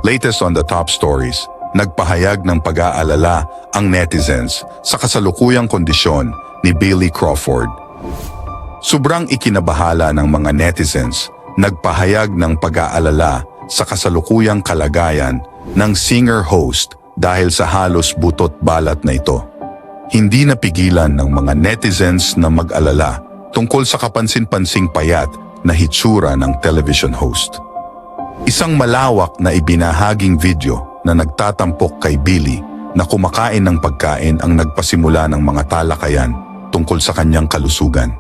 Latest on the top stories, nagpahayag ng pag-aalala ang netizens sa kasalukuyang kondisyon ni Billy Crawford. Sobrang ikinabahala ng mga netizens, nagpahayag ng pag-aalala sa kasalukuyang kalagayan ng singer-host dahil sa halos butot balat na ito. Hindi napigilan ng mga netizens na mag-alala tungkol sa kapansin-pansing payat na hitsura ng television host. Isang malawak na ibinahaging video na nagtatampok kay Billy na kumakain ng pagkain ang nagpasimula ng mga talakayan tungkol sa kanyang kalusugan.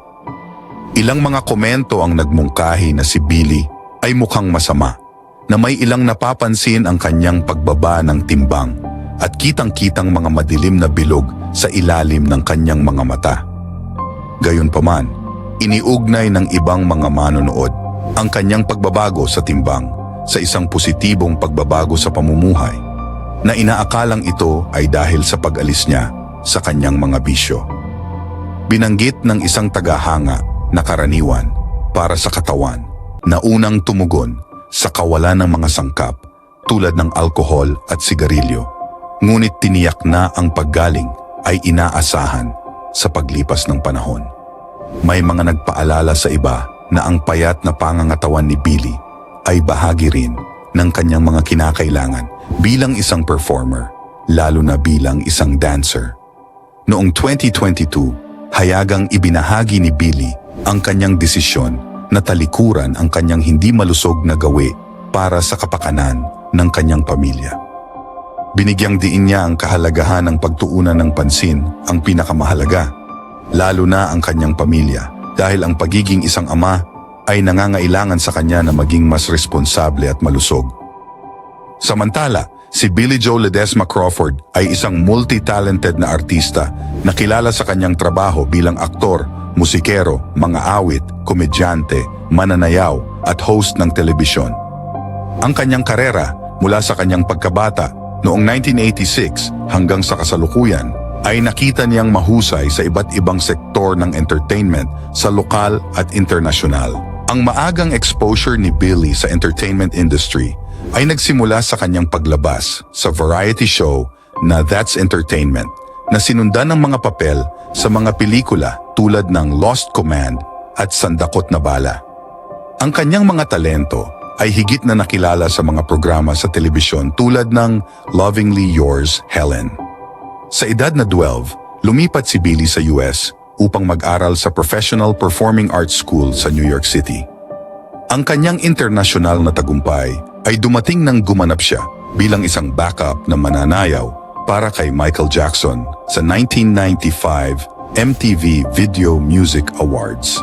Ilang mga komento ang nagmungkahi na si Billy ay mukhang masama, na may ilang napapansin ang kanyang pagbaba ng timbang at kitang-kitang mga madilim na bilog sa ilalim ng kanyang mga mata. Gayunpaman, iniugnay ng ibang mga manonood ang kanyang pagbabago sa timbang sa isang positibong pagbabago sa pamumuhay na inaakalang ito ay dahil sa pag-alis niya sa kanyang mga bisyo. Binanggit ng isang tagahanga na karaniwan para sa katawan na unang tumugon sa kawalan ng mga sangkap tulad ng alkohol at sigarilyo, ngunit tiniyak na ang paggaling ay inaasahan sa paglipas ng panahon. May mga nagpaalala sa iba na ang payat na pangangatawan ni Billy ay bahagi rin ng kanyang mga kinakailangan bilang isang performer, lalo na bilang isang dancer. Noong 2022, hayagang ibinahagi ni Billy ang kanyang desisyon na talikuran ang kanyang hindi malusog na gawi para sa kapakanan ng kanyang pamilya. Binigyang diin niya ang kahalagahan ng pagtuunan ng pansin ang pinakamahalaga, lalo na ang kanyang pamilya, dahil ang pagiging isang ama ay nangangailangan sa kanya na maging mas responsable at malusog. Samantala, si Billie Joe Ledesma Crawford ay isang multi-talented na artista na kilala sa kanyang trabaho bilang aktor, musikero, mga awit, komedyante, mananayaw at host ng telebisyon. Ang kanyang karera mula sa kanyang pagkabata noong 1986 hanggang sa kasalukuyan ay nakita niyang mahusay sa iba't ibang sektor ng entertainment sa lokal at internasyonal. Ang maagang exposure ni Billy sa entertainment industry ay nagsimula sa kanyang paglabas sa variety show na That's Entertainment na sinundan ng mga papel sa mga pelikula tulad ng Lost Command at Sandakot na Bala. Ang kanyang mga talento ay higit na nakilala sa mga programa sa telebisyon tulad ng Lovingly Yours, Helen. Sa edad na 12, lumipat si Billy sa US upang mag-aral sa Professional Performing Arts School sa New York City. Ang kanyang internasyonal na tagumpay ay dumating nang gumanap siya bilang isang backup na mananayaw para kay Michael Jackson sa 1995 MTV Video Music Awards.